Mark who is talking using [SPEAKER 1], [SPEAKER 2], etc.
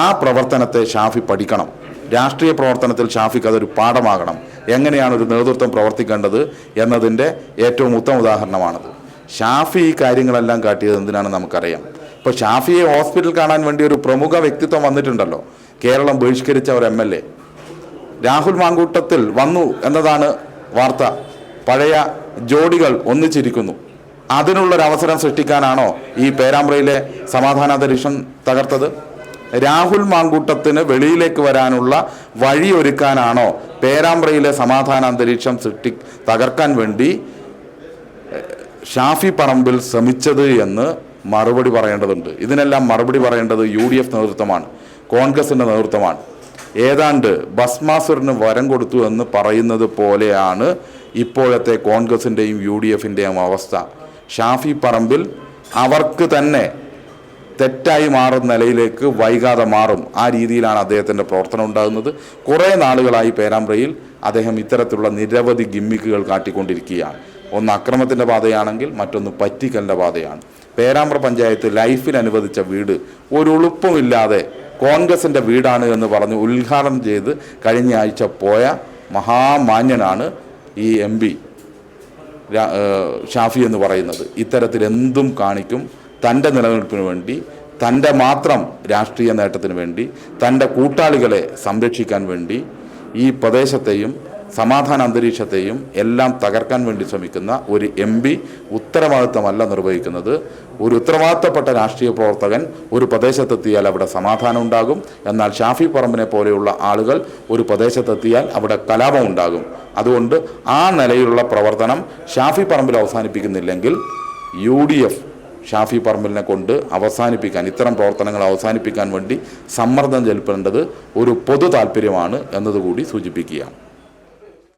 [SPEAKER 1] ആ പ്രവർത്തനത്തെ ഷാഫി പഠിക്കണം. രാഷ്ട്രീയ പ്രവർത്തനത്തിൽ ഷാഫിക്ക് അതൊരു പാഠമാകണം. എങ്ങനെയാണ് ഒരു നേതൃത്വം പ്രവർത്തിക്കേണ്ടത് എന്നതിൻ്റെ ഏറ്റവും ഉത്തമ ഉദാഹരണമാണത്. ഷാഫി ഈ കാര്യങ്ങളെല്ലാം കാട്ടിയത് എന്തിനാണ് നമുക്കറിയാം. ഇപ്പോൾ ഷാഫിയെ ഹോസ്പിറ്റൽ കാണാൻ വേണ്ടി ഒരു പ്രമുഖ വ്യക്തിത്വം വന്നിട്ടുണ്ടല്ലോ, കേരളം ബഹിഷ്കരിച്ച ഒരു MLA രാഹുൽ മാങ്കൂട്ടത്തിൽ വന്നു എന്നതാണ് വാർത്ത. പഴയ ജോഡികൾ ഒന്നിച്ചിരിക്കുന്നു. അതിനുള്ളൊരവസരം സൃഷ്ടിക്കാനാണോ ഈ പേരാമ്പ്രയിലെ സമാധാനാന്തരീക്ഷം തകർത്തത്? രാഹുൽ മാങ്കൂട്ടത്തിന് വെളിയിലേക്ക് വരാനുള്ള വഴി ഒരുക്കാനാണോ പേരാമ്പ്രയിലെ സമാധാനാന്തരീക്ഷം തകർക്കാൻ വേണ്ടി ഷാഫി പറമ്പിൽ ശ്രമിച്ചത് എന്ന് മറുപടി പറയേണ്ടതുണ്ട്. ഇതിനെല്ലാം മറുപടി പറയേണ്ടത് UDF നേതൃത്വമാണ്, കോൺഗ്രസിൻ്റെ നേതൃത്വമാണ്. ഏതാണ്ട് ഭസ്മാസുരന് വരം കൊടുത്തു എന്ന് പറയുന്നത് പോലെയാണ് ഇപ്പോഴത്തെ കോൺഗ്രസിൻ്റെയും UDFൻ്റെയും അവസ്ഥ. ഷാഫി പറമ്പിൽ അവർക്ക് തന്നെ തെറ്റായി മാറുന്ന നിലയിലേക്ക് വൈകാതെ മാറും. ആ രീതിയിലാണ് അദ്ദേഹത്തിൻ്റെ പ്രവർത്തനം ഉണ്ടാകുന്നത്. കുറേ നാളുകളായി പേരാമ്പ്രയിൽ അദ്ദേഹം ഇത്തരത്തിലുള്ള നിരവധി ഗിമ്മിക്കുകൾ കാട്ടിക്കൊണ്ടിരിക്കുകയാണ്. ഒന്ന് അക്രമത്തിൻ്റെ പാതയാണെങ്കിൽ മറ്റൊന്ന് പറ്റിക്കലിൻ്റെ പാതയാണ്. പേരാമ്പ്ര പഞ്ചായത്ത് ലൈഫിൽ അനുവദിച്ച വീട് ഒരു ഉളുപ്പുമില്ലാതെ കോൺഗ്രസിൻ്റെ വീടാണ് എന്ന് പറഞ്ഞ് ഉദ്ഘാടനം ചെയ്ത് കഴിഞ്ഞ ആഴ്ച പോയ മഹാമാന്യനാണ് ഈ MP ഷാഫി എന്ന് പറയുന്നത്. ഇത്തരത്തിൽ എന്തും കാണിക്കും. തൻ്റെ നിലനിൽപ്പിന് വേണ്ടി, തൻ്റെ മാത്രം രാഷ്ട്രീയ നേട്ടത്തിന് വേണ്ടി, തൻ്റെ കൂട്ടാളികളെ സംരക്ഷിക്കാൻ വേണ്ടി ഈ പ്രദേശത്തെയും സമാധാന അന്തരീക്ഷത്തെയും എല്ലാം തകർക്കാൻ വേണ്ടി ശ്രമിക്കുന്ന ഒരു MP ഉത്തരവാദിത്തമല്ല നിർവഹിക്കുന്നത്. ഒരു ഉത്തരവാദിത്തപ്പെട്ട രാഷ്ട്രീയ പ്രവർത്തകൻ ഒരു പ്രദേശത്തെത്തിയാൽ അവിടെ സമാധാനം ഉണ്ടാകും. എന്നാൽ ഷാഫി പറമ്പിനെ പോലെയുള്ള ആളുകൾ ഒരു പ്രദേശത്തെത്തിയാൽ അവിടെ കലാപം ഉണ്ടാകും. അതുകൊണ്ട് ആ നിലയിലുള്ള പ്രവർത്തനം ഷാഫി പറമ്പിൽ അവസാനിപ്പിക്കുന്നില്ലെങ്കിൽ UDF ഷാഫി പറമ്പിലിനെ കൊണ്ട് അവസാനിപ്പിക്കാൻ, ഇത്തരം പ്രവർത്തനങ്ങൾ അവസാനിപ്പിക്കാൻ വേണ്ടി സമ്മർദ്ദം ചെലുത്തേണ്ടത് ഒരു പൊതു താല്പര്യമാണ് എന്നതുകൂടി സൂചിപ്പിക്കുകയാണ്.